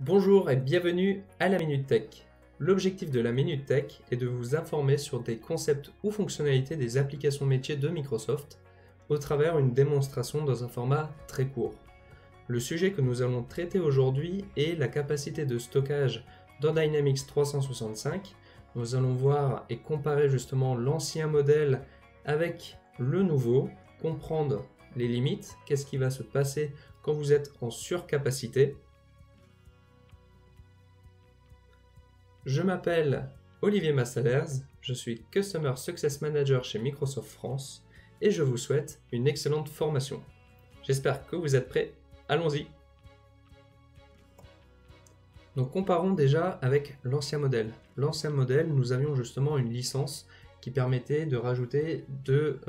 Bonjour et bienvenue à la Minute Tech. L'objectif de la Minute Tech est de vous informer sur des concepts ou fonctionnalités des applications métiers de Microsoft au travers d'une démonstration dans un format très court. Le sujet que nous allons traiter aujourd'hui est la capacité de stockage dans Dynamics 365. Nous allons voir et comparer justement l'ancien modèle avec le nouveau, comprendre les limites, qu'est-ce qui va se passer quand vous êtes en surcapacité. Je m'appelle Olivier Massalers, je suis Customer Success Manager chez Microsoft France et je vous souhaite une excellente formation. J'espère que vous êtes prêts, allons-y. Donc comparons déjà avec l'ancien modèle. L'ancien modèle, nous avions justement une licence qui permettait de rajouter de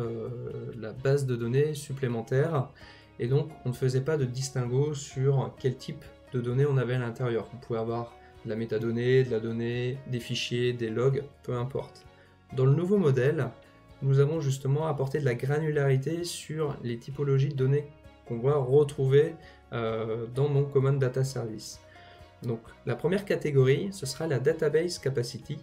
la base de données supplémentaire et donc on ne faisait pas de distinguo sur quel type de données on avait à l'intérieur. On pouvait avoir de la métadonnée, de la donnée, des fichiers, des logs, peu importe. Dans le nouveau modèle, nous avons justement apporté de la granularité sur les typologies de données qu'on va retrouver dans mon Common Data Service. Donc la première catégorie, ce sera la Database Capacity,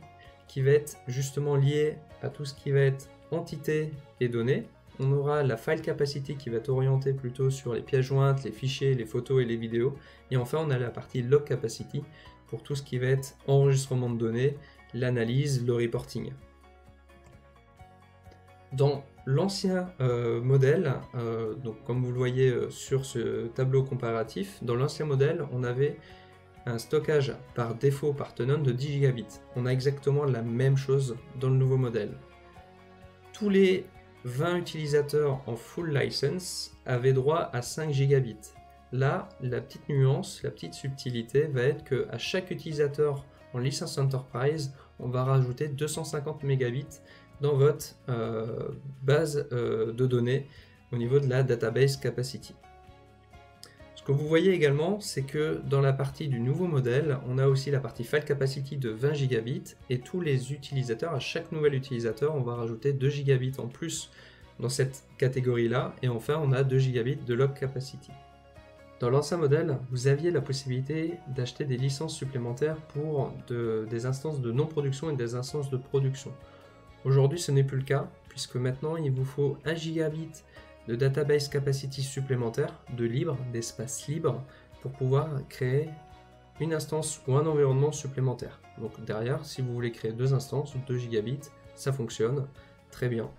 qui va être justement liée à tout ce qui va être entité et données. On aura la File Capacity qui va être orientée plutôt sur les pièces jointes, les fichiers, les photos et les vidéos. Et enfin, on a la partie Log Capacity pour tout ce qui va être enregistrement de données, l'analyse, le reporting. Dans l'ancien modèle, donc comme vous le voyez sur ce tableau comparatif, dans l'ancien modèle, on avait un stockage par défaut par tenant de 10 gigabits. On a exactement la même chose dans le nouveau modèle. Tous les 20 utilisateurs en full license avaient droit à 5 gigabits. Là, la petite nuance, la petite subtilité va être qu'à chaque utilisateur en licence Enterprise, on va rajouter 250 mégabits dans votre base de données au niveau de la Database Capacity. Ce que vous voyez également, c'est que dans la partie du nouveau modèle, on a aussi la partie File Capacity de 20 gigabits et tous les utilisateurs, à chaque nouvel utilisateur, on va rajouter 2 gigabits en plus dans cette catégorie-là et enfin on a 2 gigabits de Log Capacity. Dans l'ancien modèle, vous aviez la possibilité d'acheter des licences supplémentaires pour des instances de non-production et des instances de production. Aujourd'hui, ce n'est plus le cas, puisque maintenant, il vous faut 1 gigabit de database capacity supplémentaire, de libre, d'espace libre, pour pouvoir créer une instance ou un environnement supplémentaire. Donc derrière, si vous voulez créer 2 instances, 2 gigabits, ça fonctionne très bien.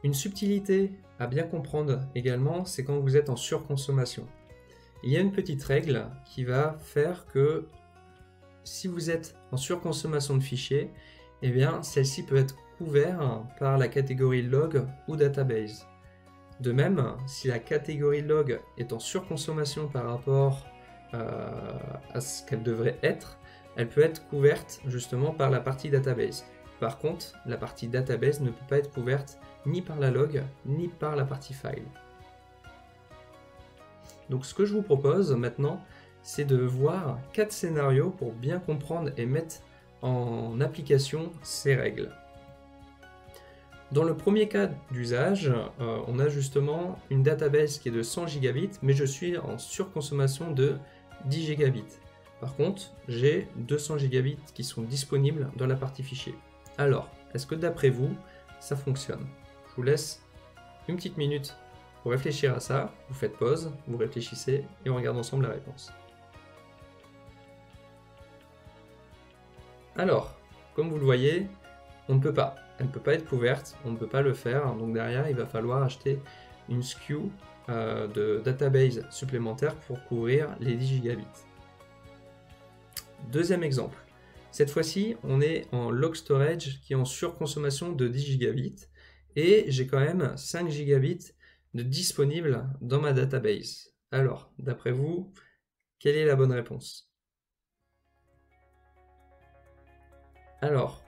Une subtilité à bien comprendre également, c'est quand vous êtes en surconsommation. Il y a une petite règle qui va faire que si vous êtes en surconsommation de fichiers, eh bien celle-ci peut être couverte par la catégorie log ou database. De même, si la catégorie log est en surconsommation par rapport à ce qu'elle devrait être, elle peut être couverte justement par la partie database. Par contre, la partie database ne peut pas être couverte ni par la log, ni par la partie file. Donc ce que je vous propose maintenant, c'est de voir 4 scénarios pour bien comprendre et mettre en application ces règles. Dans le premier cas d'usage, on a justement une database qui est de 100 gigabits, mais je suis en surconsommation de 10 gigabits. Par contre, j'ai 200 gigabits qui sont disponibles dans la partie fichier. Alors, est-ce que d'après vous, ça fonctionne? Je vous laisse une petite minute pour réfléchir à ça, vous faites pause, vous réfléchissez et on regarde ensemble la réponse. Alors, comme vous le voyez, on ne peut pas. Elle ne peut pas être couverte, on ne peut pas le faire, donc derrière il va falloir acheter une SKU de database supplémentaire pour couvrir les 10 gigabits. Deuxième exemple, cette fois-ci on est en log storage qui est en surconsommation de 10 gigabits et j'ai quand même 5 gigabits de disponibles dans ma database. Alors, d'après vous, quelle est la bonne réponse? Alors,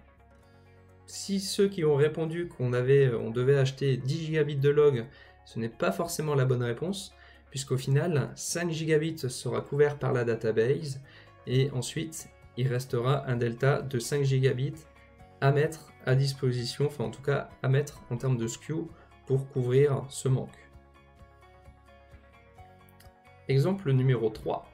si ceux qui ont répondu qu'on devait acheter 10 gigabits de log, ce n'est pas forcément la bonne réponse, puisqu'au final, 5 gigabits sera couvert par la database, et ensuite, il restera un delta de 5 gigabits à mettre à disposition, enfin en tout cas à mettre en termes de SKU pour couvrir ce manque. Exemple numéro 3.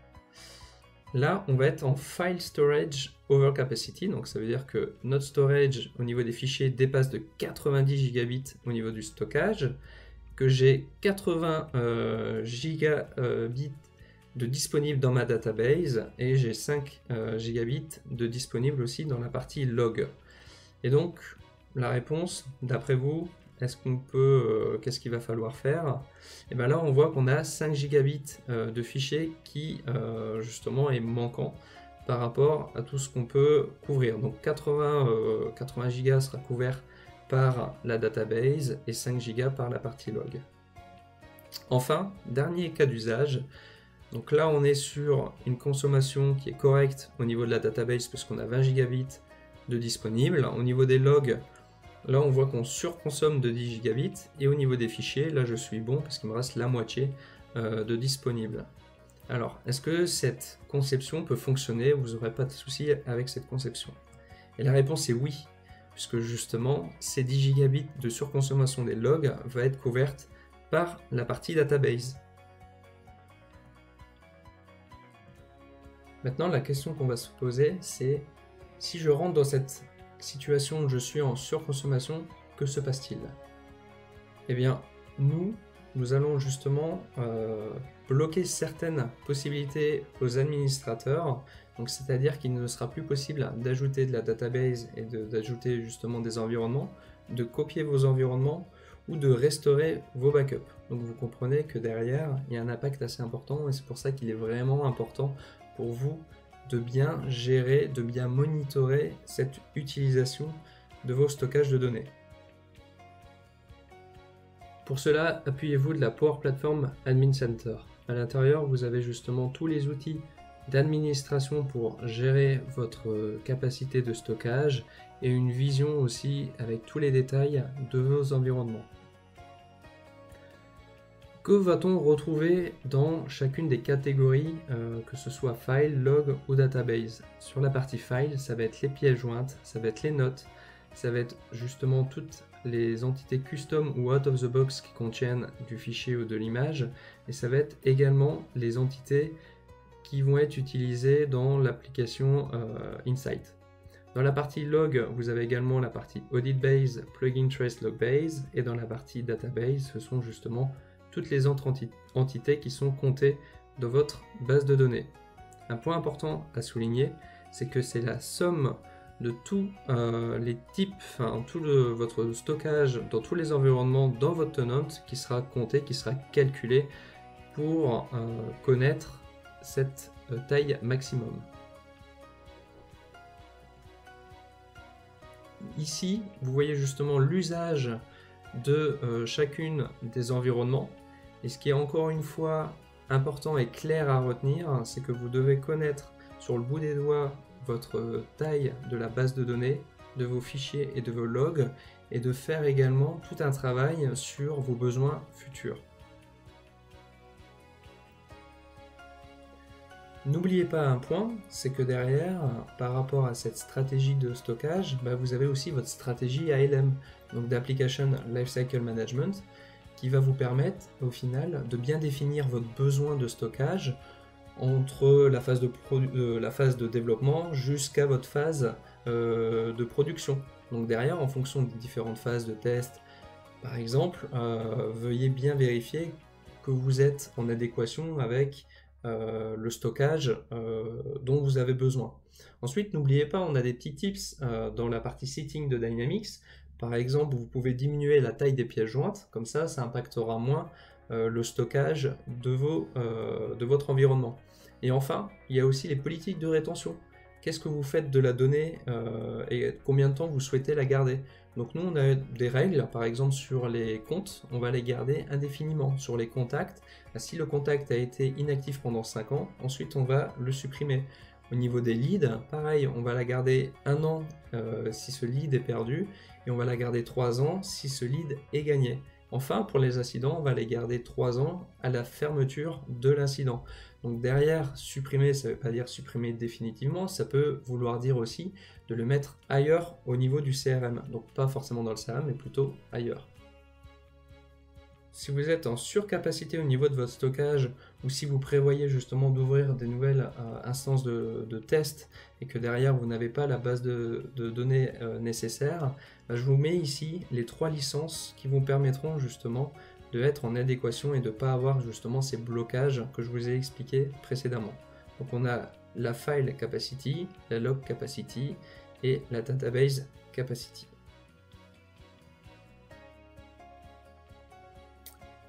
Là, on va être en File Storage Overcapacity, donc ça veut dire que notre storage au niveau des fichiers dépasse de 90 gigabits au niveau du stockage, que j'ai 80 gigabits de disponible dans ma database et j'ai 5 gigabits de disponible aussi dans la partie log. Et donc, la réponse, d'après vous, qu'est-ce qu'il va falloir faire? Et bien là, on voit qu'on a 5 gigabits de fichiers qui, justement, est manquant par rapport à tout ce qu'on peut couvrir. Donc 80 gigas sera couvert par la database et 5 gigas par la partie log. Enfin, dernier cas d'usage. Donc là, on est sur une consommation qui est correcte au niveau de la database puisqu'on a 20 gigabits de disponible. Au niveau des logs, là, on voit qu'on surconsomme de 10 gigabits. Et au niveau des fichiers, là, je suis bon parce qu'il me reste la moitié de disponible. Alors, est-ce que cette conception peut fonctionner? Vous n'aurez pas de souci avec cette conception? Et la réponse est oui, puisque justement, ces 10 gigabits de surconsommation des logs va être couverte par la partie database. Maintenant, la question qu'on va se poser, c'est si je rentre dans cette situation où je suis en surconsommation, que se passe-t-il? Eh bien, nous allons justement bloquer certaines possibilités aux administrateurs, donc c'est-à-dire qu'il ne sera plus possible d'ajouter de la database et d'ajouter justement des environnements, de copier vos environnements ou de restaurer vos backups. Donc vous comprenez que derrière, il y a un impact assez important et c'est pour ça qu'il est vraiment important pour vous de bien gérer, de bien monitorer cette utilisation de vos stockages de données. Pour cela, appuyez-vous de la Power Platform Admin Center. À l'intérieur, vous avez justement tous les outils d'administration pour gérer votre capacité de stockage et une vision aussi avec tous les détails de vos environnements. Que va-t-on retrouver dans chacune des catégories, que ce soit file, log ou database? Sur la partie file, ça va être les pièces jointes, ça va être les notes, ça va être justement toutes les entités custom ou out of the box qui contiennent du fichier ou de l'image, et ça va être également les entités qui vont être utilisées dans l'application Insight. Dans la partie log, vous avez également la partie audit base, plugin trace log base, et dans la partie database, ce sont justement toutes les autres entités qui sont comptées dans votre base de données. Un point important à souligner, c'est que c'est la somme de tous les types, tout votre stockage dans tous les environnements dans votre tenant qui sera compté, qui sera calculé pour connaître cette taille maximum. Ici, vous voyez justement l'usage de chacune des environnements. Et ce qui est encore une fois important et clair à retenir, c'est que vous devez connaître sur le bout des doigts votre taille de la base de données, de vos fichiers et de vos logs, et de faire également tout un travail sur vos besoins futurs. N'oubliez pas un point, c'est que derrière, par rapport à cette stratégie de stockage, vous avez aussi votre stratégie ALM, donc d'Application Lifecycle Management, qui va vous permettre au final de bien définir votre besoin de stockage entre la phase de développement jusqu'à votre phase de production. Donc derrière, en fonction des différentes phases de test, par exemple, veuillez bien vérifier que vous êtes en adéquation avec le stockage dont vous avez besoin. Ensuite, n'oubliez pas, on a des petits tips dans la partie setting de Dynamics. Par exemple, vous pouvez diminuer la taille des pièces jointes, comme ça impactera moins le stockage de votre environnement. Et enfin, il y a aussi les politiques de rétention. Qu'est-ce que vous faites de la donnée et combien de temps vous souhaitez la garder? Donc nous, on a des règles, par exemple sur les comptes, on va les garder indéfiniment. Sur les contacts, si le contact a été inactif pendant 5 ans, ensuite on va le supprimer. Au niveau des leads, pareil, on va la garder 1 an si ce lead est perdu, et on va la garder 3 ans si ce lead est gagné. Enfin, pour les incidents, on va les garder 3 ans à la fermeture de l'incident. Donc derrière, supprimer, ça ne veut pas dire supprimer définitivement, ça peut vouloir dire aussi de le mettre ailleurs au niveau du CRM. Donc pas forcément dans le CRM, mais plutôt ailleurs. Si vous êtes en surcapacité au niveau de votre stockage ou si vous prévoyez justement d'ouvrir des nouvelles instances de test et que derrière vous n'avez pas la base de données nécessaire, je vous mets ici les 3 licences qui vous permettront justement de être en adéquation et de ne pas avoir justement ces blocages que je vous ai expliqué précédemment. Donc on a la file capacity, la log capacity et la database capacity.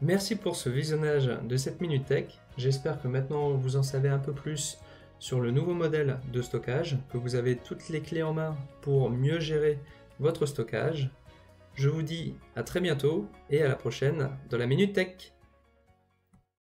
Merci pour ce visionnage de cette Minute Tech. J'espère que maintenant vous en savez un peu plus sur le nouveau modèle de stockage, que vous avez toutes les clés en main pour mieux gérer votre stockage. Je vous dis à très bientôt et à la prochaine dans la Minute Tech.